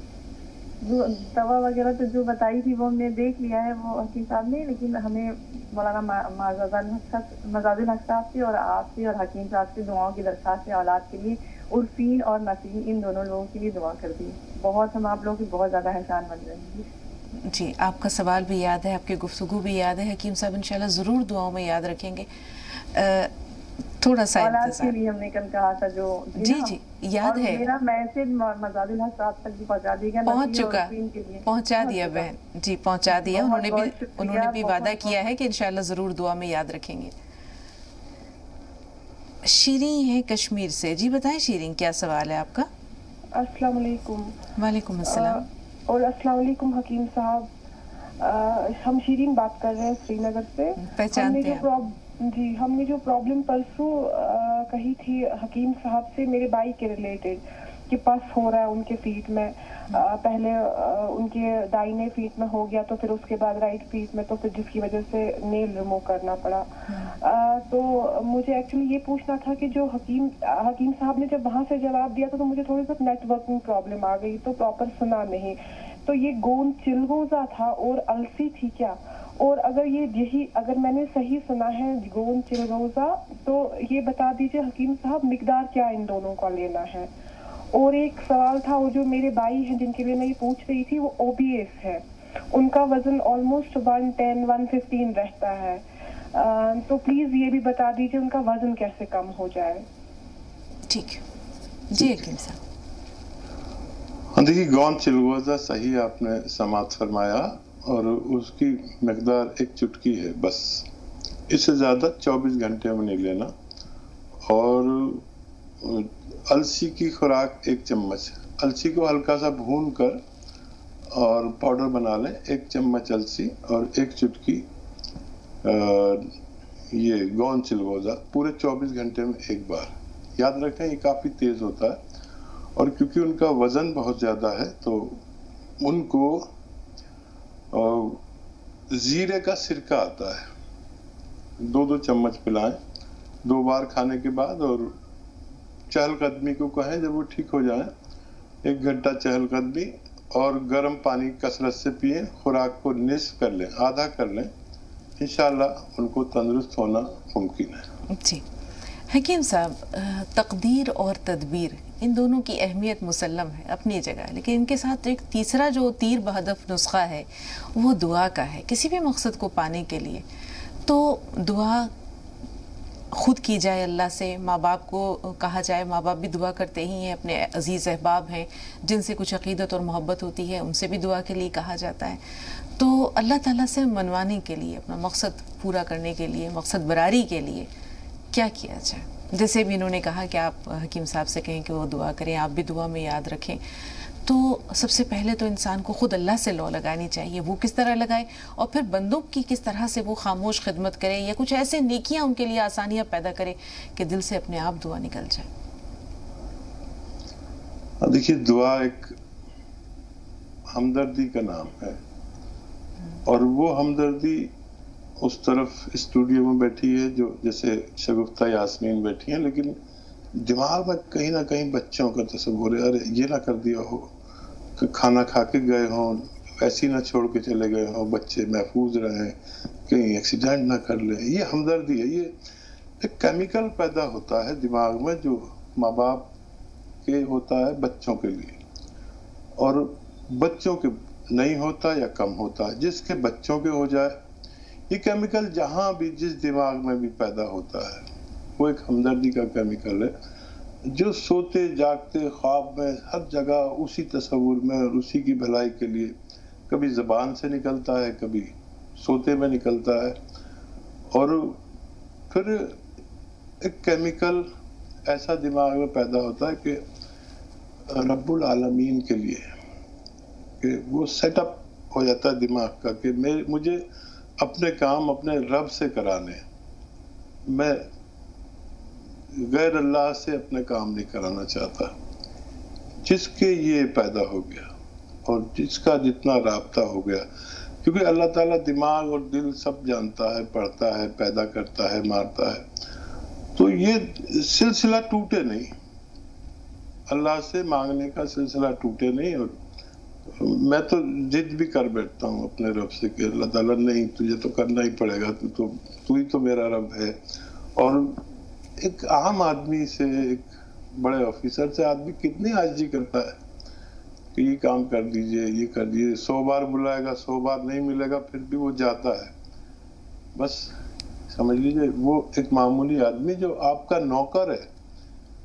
जो दवा वगैरह तो जो बताई थी वो हमने देख लिया है वो हकीम साहब ने, लेकिन हमें मौलाना मजाजुल हक साहब से और आपसे और हकीम साहब से दुआओं की दरख्वास्त है औलाद के लिए। उर्फीन और नसीम इन दोनों लोगों के लिए दुआ कर दी। बहुत हम आप लोगों की बहुत ज़्यादा एहसान बन रहे हैं। जी, आपका सवाल भी याद है, आपकी गुफ्तगू भी याद है। हकीम साहब इंशाल्लाह ज़रूर दुआओं में याद रखेंगे। थोड़ा सा के लिए हमने कल कहा था जो जी याद है। मेरा मैसेज मजाजुल हक साहब तक भी पहुंचा दिया, पहुंच चुका, पहुंचा दिया बहन जी, पहुंचा दिया। उन्होंने भी वादा किया है कि इंशाल्लाह ज़रूर दुआ में याद रखेंगे। शीरीन है कश्मीर से। जी बताएं शीरीन, क्या सवाल है आपका? अस्सलाम वालेकुम। वालेकुम अस्सलाम। और अस्सलाम वालेकुम हकीम साहब। हम शीरीन बात कर रहे हैं श्रीनगर से। पहचानते हैं? जी, हमने जो प्रॉब्लम परसों कही थी हकीम साहब से मेरे भाई के रिलेटेड कि पस हो रहा है उनके फीट में, पहले उनके दाहिने फीट में हो गया तो फिर उसके बाद राइट फीट में, तो फिर जिसकी वजह से नेल रिमूव करना पड़ा। तो मुझे एक्चुअली ये पूछना था कि जो हकीम साहब ने जब वहाँ से जवाब दिया तो मुझे थोड़ी बहुत नेटवर्किंग प्रॉब्लम आ गई तो प्रॉपर सुना नहीं। तो ये गोंद चिलगोजा था और अलसी थी क्या? और अगर मैंने सही सुना है गोंद चिलगोजा, तो ये बता दीजिए हकीम साहब मिकदार क्या इन दोनों का लेना है। और एक सवाल था, वो जो मेरे भाई हैं जिनके लिए मैं ये पूछ रही थी वो ओबीएस है, उनका वजन ऑलमोस्ट 110-115 रहता है। तो प्लीज ये भी बता दीजिए उनका वजन कैसे कम हो जाए। ठीक जी हकीम साहब। हाँ देखिए, गोंद चिलगोजा सही आपने समाप्त फरमाया और उसकी मकदार एक चुटकी है बस, इससे ज़्यादा 24 घंटे में नहीं लेना। और अलसी की खुराक 1 चम्मच, अलसी को हल्का सा भून कर और पाउडर बना लें, 1 चम्मच अलसी और 1 चुटकी ये गोंद चिलगोजा, पूरे 24 घंटे में 1 बार। याद रखें ये काफ़ी तेज़ होता है और क्योंकि उनका वज़न बहुत ज़्यादा है तो उनको जीरे का सिरका आता है, 2-2 चम्मच पिलाएं 2 बार खाने के बाद। और चहलकदमी को कहें जब वो ठीक हो जाए 1 घंटा चहलकदमी और गर्म पानी कसरत से पिए। खुराक को निस्फ कर लें, आधा कर लें, इंशाल्लाह उनको तंदुरुस्त होना मुमकिन है। जी हकीम साहब, तकदीर और तदबीर इन दोनों की अहमियत मुसल्लम है अपनी जगह, लेकिन इनके साथ एक तीसरा जो तीर बहदफ नुस्खा है वो दुआ का है। किसी भी मकसद को पाने के लिए तो दुआ खुद की जाए अल्लाह से, माँ बाप को कहा जाए, माँ बाप भी दुआ करते ही हैं, अपने अजीज़ अहबाब हैं जिनसे कुछ अक़ीदत और मोहब्बत होती है उनसे भी दुआ के लिए कहा जाता है। तो अल्लाह ताला से मनवाने के लिए, अपना मकसद पूरा करने के लिए, मकसद बरारी के लिए क्या किया जाए? जैसे भी इन्होंने कहा कि आप हकीम साहब से कहें कि वो दुआ करें, आप भी दुआ में याद रखें। तो सबसे पहले तो इंसान को खुद अल्लाह से लौ लगानी चाहिए, वो किस तरह लगाए, और फिर बंदों की किस तरह से वो खामोश खिदमत करे या कुछ ऐसे नेकियां उनके लिए आसानियां पैदा करे कि दिल से अपने आप दुआ निकल जाए। देखिए, दुआ एक हमदर्दी का नाम है और वो हमदर्दी उस तरफ स्टूडियो में बैठी है जो जैसे शगुफ्ता यास्मीन बैठी हैं, लेकिन दिमाग में कहीं ना कहीं बच्चों का तस्वुर है, अरे ये ना कर दिया हो, खाना खा के गए हों, ऐसे ही ना छोड़ के चले गए हों, बच्चे महफूज रहें, कहीं एक्सीडेंट ना कर लें। ये हमदर्दी है। ये एक केमिकल पैदा होता है दिमाग में जो माँ बाप के होता है बच्चों के लिए, और बच्चों के नहीं होता या कम होता है। जिसके बच्चों के हो जाए, ये केमिकल जहाँ भी जिस दिमाग में भी पैदा होता है वो एक हमदर्दी का केमिकल है जो सोते जागते ख्वाब में हर जगह उसी तस्वुर में और उसी की भलाई के लिए कभी ज़बान से निकलता है, कभी सोते में निकलता है। और फिर एक केमिकल ऐसा दिमाग में पैदा होता है कि रब्बुल आलमीन के लिए, कि वो सेटअप हो जाता है दिमाग का कि मुझे अपने काम अपने रब से कराने, मैं गैर अल्लाह से अपने काम नहीं कराना चाहता। जिसके ये पैदा हो गया और जिसका जितना राब्ता हो गया, क्योंकि अल्लाह ताला दिमाग और दिल सब जानता है, पढ़ता है, पैदा करता है, मारता है, तो ये सिलसिला टूटे नहीं, अल्लाह से मांगने का सिलसिला टूटे नहीं। और मैं तो जिद भी कर बैठता हूँ अपने रब से कि अल्लाह ताला नहीं, तुझे तो करना ही पड़ेगा, तू ही तो मेरा रब है। और एक आम आदमी से, एक बड़े ऑफिसर से आदमी कितनी आजिज़ी करता है कि ये काम कर दीजिए, ये कर दीजिए। 100 बार बुलाएगा, 100 बार नहीं मिलेगा, फिर भी वो जाता है। बस समझ लीजिए वो एक मामूली आदमी जो आपका नौकर है,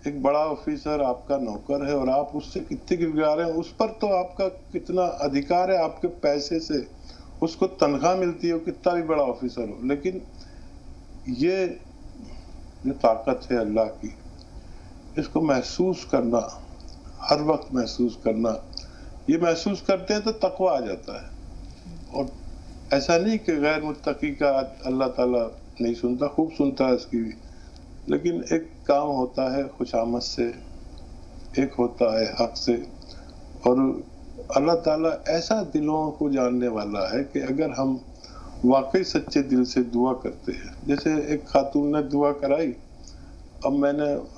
एक बड़ा ऑफिसर आपका नौकर है और आप उससे कितने गिरगा रहे हैं, उस पर तो आपका कितना अधिकार है, आपके पैसे से उसको तनख्वाह मिलती है, कितना भी बड़ा ऑफिसर हो। लेकिन ये जो ताकत है अल्लाह की, इसको महसूस करना, हर वक्त महसूस करना, ये महसूस करते हैं तो तकवा आ जाता है। और ऐसा नहीं कि गैर मुत्तकी का अल्लाह ताला नहीं सुनता, खूब सुनता है इसकी भी। लेकिन एक काम होता है खुशामद से, एक होता है हक से। और अल्लाह ताला ऐसा दिलों को जानने वाला है कि अगर हम वाकई सच्चे दिल से दुआ करते हैं, जैसे एक खातून ने दुआ कराई, अब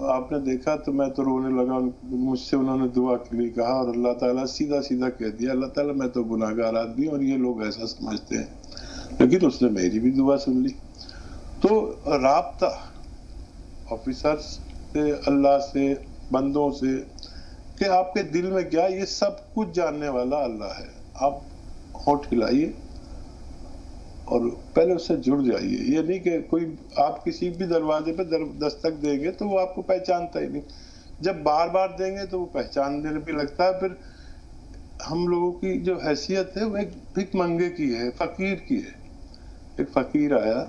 आपने देखा तो मैं तो रोने लगा, मुझसे उन्होंने दुआ के लिए कहा और अल्लाह ताला सीधा सीधा कह दिया, अल्लाह ताला मैं तो गुनाहगार आदमी और ये लोग ऐसा समझते हैं, लेकिन उसने मेरी भी दुआ सुन ली। तो राब्ता ऑफिसर से, अल्लाह से, बंदों से, कि आपके दिल में क्या, ये सब कुछ जानने वाला अल्लाह है। आप होंठ हिलाइए और पहले उससे जुड़ जाइए। ये नहीं कि कोई आप किसी भी दरवाजे पे दस्तक देंगे तो वो आपको पहचानता ही नहीं, जब बार बार देंगे तो वो पहचानने भी लगता है। फिर हम लोगों की जो हैसियत है वो एक भिख मंगे की है, फकीर की है। एक फकीर आया,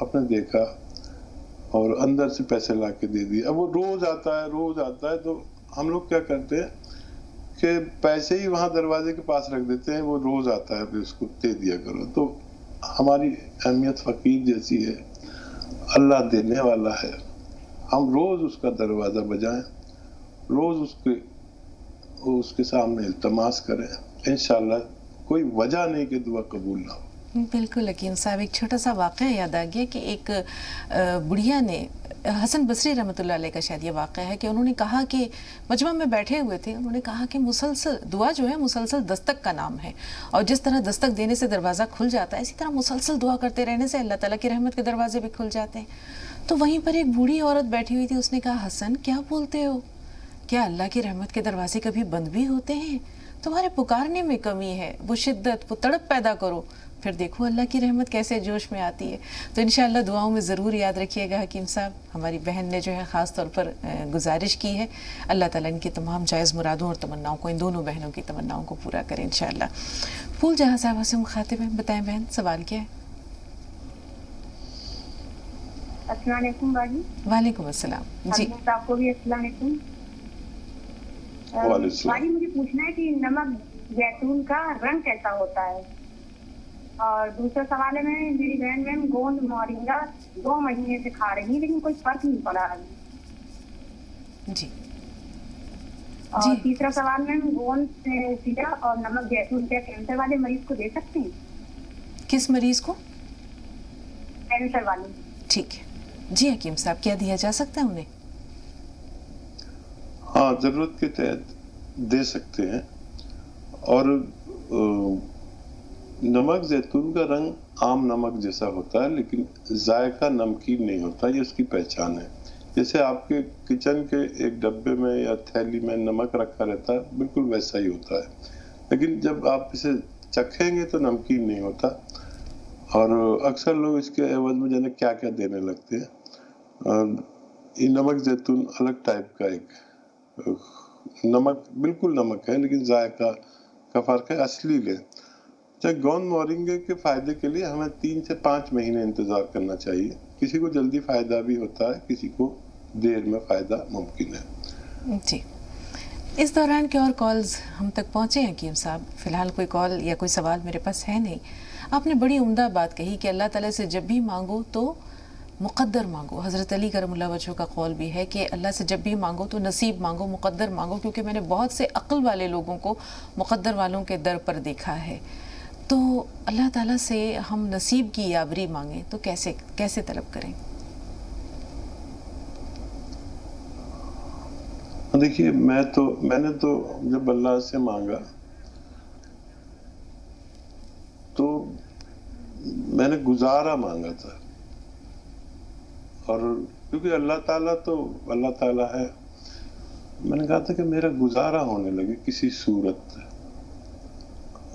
आपने देखा, और अंदर से पैसे ला के दे दिए। अब वो रोज आता है, तो हम लोग क्या करते हैं कि पैसे ही वहां दरवाजे के पास रख देते हैं, वो रोज आता है, फिर उसको दे दिया करो। तो हमारी अहमियत फकीर जैसी है, अल्लाह देने वाला है, हम रोज उसका दरवाजा बजाएं, रोज उसके सामने इल्तमास करें, इंशाल्लाह कोई वजह नहीं कि दुआ कबूल ना हो। बिल्कुल हकीम साहब, एक छोटा सा वाक़या याद आ गया कि एक बुढ़िया ने, हसन बसरी रहमतुल्लाह अलैह का शायद ये वाक़या है कि उन्होंने कहा कि मजमा में बैठे हुए थे, उन्होंने कहा कि मुसलसल दुआ जो है मुसलसल दस्तक का नाम है, और जिस तरह दस्तक देने से दरवाज़ा खुल जाता है, इसी तरह मुसलसल दुआ करते रहने से अल्लाह ताला की रहमत के दरवाजे भी खुल जाते हैं। तो वहीं पर एक बूढ़ी औरत बैठी हुई थी, उसने कहा, हसन क्या बोलते हो, क्या अल्लाह की रहमत के दरवाजे कभी बंद भी होते हैं? तुम्हारे पुकारने में कमी है, वो शिद्दत, वो तड़प पैदा करो, फिर देखो अल्लाह की रहमत कैसे जोश में आती है। तो इंशाअल्लाह दुआओं में ज़रूर याद रखिएगा हकीम साहब। हमारी बहन ने जो है ख़ास तौर पर गुजारिश की है, अल्लाह ताला इनकी तमाम जायज़ मुरादों और तमन्नाओं को, इन दोनों बहनों की तमन्नाओं को पूरा करें इंशाअल्लाह। फूल जहाँ साहब से मुखातिब हैं, बताएं बहन सवाल क्या है? अस्सलाम वालेकुम बाजी। वालेकुम अस्सलाम जी। आपको भी अस्सलाम वालेकुम। बाजी मुझे पूछना है कि नमक जैतून का रंग कैसा होता है? और दूसरा सवाल है, मेरी बहन गोंद मोरिंगा 2 महीने से खा रही है लेकिन कोई फर्क नहीं पड़ा अभी जी। और तीसरा सवाल गोंद सीरा और नमक जैतून क्या कैंसर वाले मरीज को दे सकते हैं? किस मरीज को? कैंसर वाले। ठीक है जी हकीम साहब, क्या दिया जा सकता है उन्हें? हाँ, जरूरत के तहत दे सकते हैं। اور نمک زیتون کا رنگ عام نمک جیسا ہوتا ہے لیکن ذائقہ نمکین نہیں ہوتا، یہ اس کی پہچان ہے. جیسے آپ کے کچن کے ایک ڈبے میں یا تھیلی میں نمک رکھا رہتا ہے بالکل ویسا ہی ہوتا ہے، لیکن جب آپ اسے چکھیں گے تو نمکین نہیں ہوتا. اور اکثر لوگ اس کے عوض میں جانے کیا کیا دینے لگتے ہیں. یہ نمک زیتون الگ ٹائپ کا ایک نمک، بالکل نمک ہے لیکن ذائقہ کا فرق ہے. اصلی لیں گون مورنگے کے فائدے کے لیے ہمیں 3 سے 5 مہینے انتظار کرنا چاہیے. کسی کو جلدی فائدہ بھی ہوتا ہے، کسی کو دیر میں فائدہ ممکن ہے. جی، اس دوران کے اور کالز ہم تک پہنچے ہیں حکیم صاحب؟ فی الحال کوئی کال یا کوئی سوال میرے پاس ہے نہیں. آپ نے بڑی عمدہ بات کہی کہ اللہ تعالیٰ سے جب بھی مانگو تو مقدر مانگو. حضرت علی کرم اللہ وجہہ کا قول بھی ہے کہ اللہ سے جب بھی مانگو تو نصیب مانگو، مقدر مانگو، کیونکہ میں نے بہت سے عقل والے لوگوں کو مقدر والوں کے در پر دیکھا ہے. تو اللہ تعالیٰ سے ہم نصیب کی یاوری مانگیں تو کیسے طلب کریں؟ دیکھیے میں نے تو جب اللہ سے مانگا تو میں نے گزارا مانگا تھا، اور کیونکہ اللہ تعالیٰ ہے، میں نے کہا تھا کہ میرا گزارا ہونے لگے کسی صورت.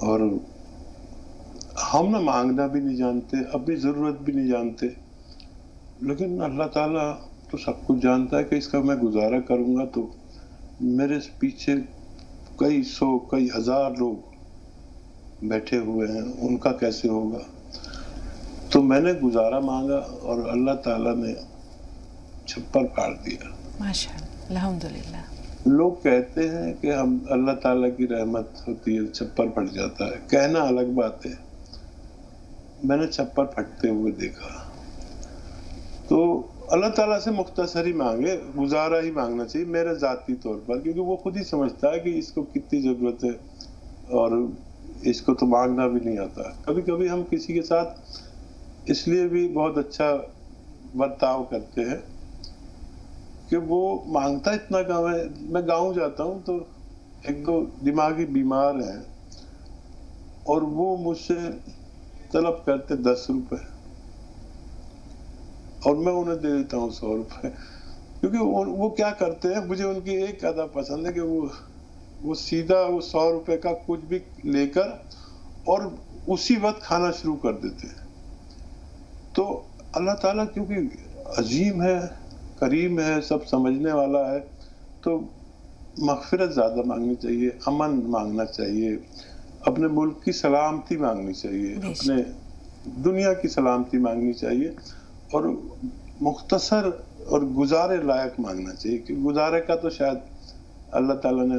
اور ہم نہ مانگنا بھی نہیں جانتے، اپنی ضرورت بھی نہیں جانتے، لیکن اللہ تعالیٰ تو سب کچھ جانتا ہے کہ اس کا میں گزارا کروں گا تو میرے پیچھے کئی 100 کئی 1000 لوگ بیٹھے ہوئے ہیں، ان کا کیسے ہوگا. تو میں نے گزارا مانگا اور اللہ تعالیٰ نے چھپر پھاڑ دیا. ماشاءاللہ، الحمدللہ. لوگ کہتے ہیں کہ ہم اللہ تعالیٰ کی رحمت ہوتی ہے چھپر پھٹ جاتا ہے، کہنا الگ بات ہے، میں نے چھپر پھٹتے ہوئے دیکھا. تو اللہ تعالیٰ سے مختصر ہی مانگے، گزارا ہی مانگنا چاہیے میرے ذاتی طور پر، کیونکہ وہ خود ہی سمجھتا ہے کہ اس کو کتنی ضرورت ہے اور اس کو تو مانگنا بھی نہیں آتا. کبھی کبھی ہم کسی کے ساتھ اس لیے بھی بہت اچھا برتاؤ کرتے ہیں کہ وہ مانگتا اتنا کم ہے. میں گاؤں جاتا ہوں تو 1-2 دماغی بیمار ہیں اور وہ مجھ سے طلب کرتے 10 روپے اور میں انہیں دے دیتا ہوں 100 روپے. کیونکہ وہ کیا کرتے ہیں، مجھے ان کی ایک ادا پسند ہے کہ وہ سیدھا وہ 100 روپے کا کچھ بھی لے کر اور اسی وقت کھانا شروع کر دیتے ہیں. تو اللہ تعالیٰ کیونکہ عظیم ہے، کریم ہے، سب سمجھنے والا ہے، تو مغفرت زیادہ مانگنی چاہیے، امن مانگنا چاہیے، اپنے ملک کی سلامتی مانگنی چاہیے، اپنے دنیا کی سلامتی مانگنی چاہیے، اور مختصر اور گزارے لائق مانگنا چاہیے. کہ گزارے کا تو شاید اللہ تعالیٰ نے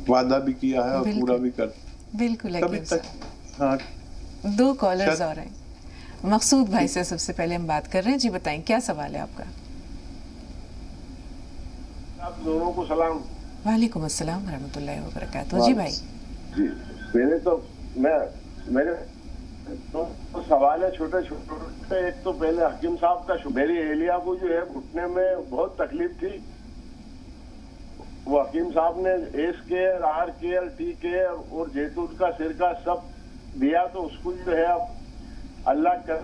وعدہ بھی کیا ہے اور پورا بھی کر. بالکل. کبھی تک ہاں 2 کالرز اور ہیں. مقصود بھائی سے سب سے پہلے ہم بات کر رہے ہیں. جی بتائیں کیا سوال ہے آپ کا؟ آپ دونوں کو سلام. وعلیکم السلام ورحمۃ اللہ وبرکاتہ. جی بھائی. جی میرے تو سوال ہے چھوٹے چھوٹے. ایک تو پہلے حکیم صاحب کا میری اہلیہ کو جو ہے گھٹنے میں بہت تکلیف تھی، وہ حکیم صاحب نے ACE RKL TK اور زیتون کا سرکہ سب دیا تو اس کو جو ہے اب اللہ کا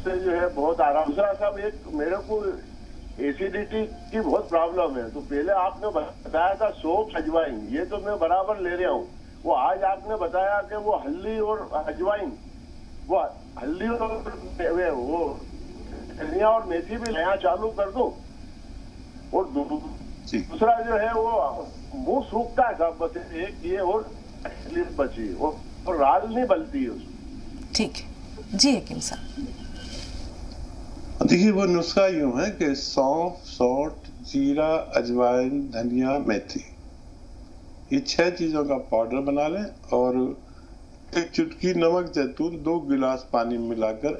سے جو ہے بہت آرام. دوسرا صاحب ایک میرے کو ایسیڈیٹی کی بہت پرابلم ہے، تو پہلے آپ نے بتایا تھا سوپ اجوائن، یہ تو میں برابر لے رہا ہوں. وہ آج آپ نے بتایا کہ وہ ہلدی اور اجوائن، وہ ہلدی اور وہ دھنیا اور میتھی بھی نیا چالو کر دو. اور دوسرا جو ہے وہ منہ سوکھتا ہے صاحب، بس ایک یہ اور تکلیف بچی اور رال نہیں بلتی ہے اس میں. ٹھیک. جی حکیم صاحب. دیکھیے وہ نسخہ یوں ہے کہ سونف، سونٹ، جیرا، اجوائن، دھنیا، میتھی، یہ 6 چیزوں کا پاؤڈر بنا لیں اور ایک چٹکی نمک زیتون 2 گلاس پانی میں ملا کر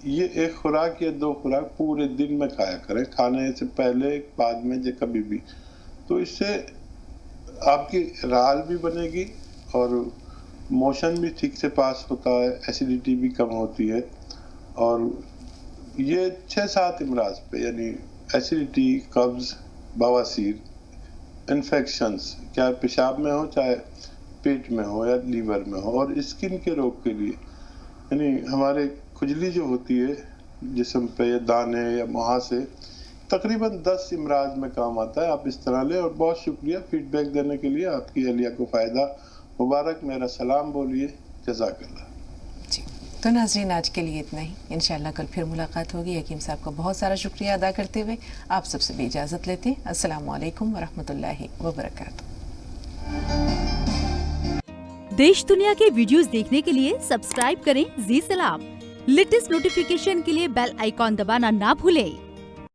یہ 1 خوراک یا 2 خوراک پورے دن میں کھایا کریں، کھانے سے پہلے، بعد میں، یا کبھی بھی. تو اس سے آپ کی رال بھی بنے گی اور موشن بھی ٹھیک سے پاس ہوتا ہے، ایسیڈیٹی بھی کم ہوتی ہے. اور یہ 6-7 امراض پہ یعنی ایسیڈیٹی، قبض، بواسیر، इन्फेक्शंस, चाहे पेशाब में हो, चाहे पेट में हो या लीवर में हो, और स्किन के रोग के लिए, यानी हमारे खुजली जो होती है जिस्म पे या दाने या मुहासे, तकरीबन 10 इमराज में काम आता है। आप इस तरह लें। और बहुत शुक्रिया फीडबैक देने के लिए। आपकी अहलिया को फ़ायदा मुबारक, मेरा सलाम बोलिए। जज़ाकल्लाह। जी, तो नाज़रीन आज के लिए इतना ही। इंशाअल्लाह कल फिर मुलाकात होगी। हकीम साहब का बहुत सारा शुक्रिया अदा करते हुए आप सबसे भी इजाज़त लेते हैं। अस्सलामु अलैकुम वरहमतुल्लाहि वबरकातुहू। देश दुनिया के वीडियोस देखने के लिए सब्सक्राइब करें जी सलाम। लेटेस्ट नोटिफिकेशन के लिए बेल आइकॉन दबाना ना भूलें।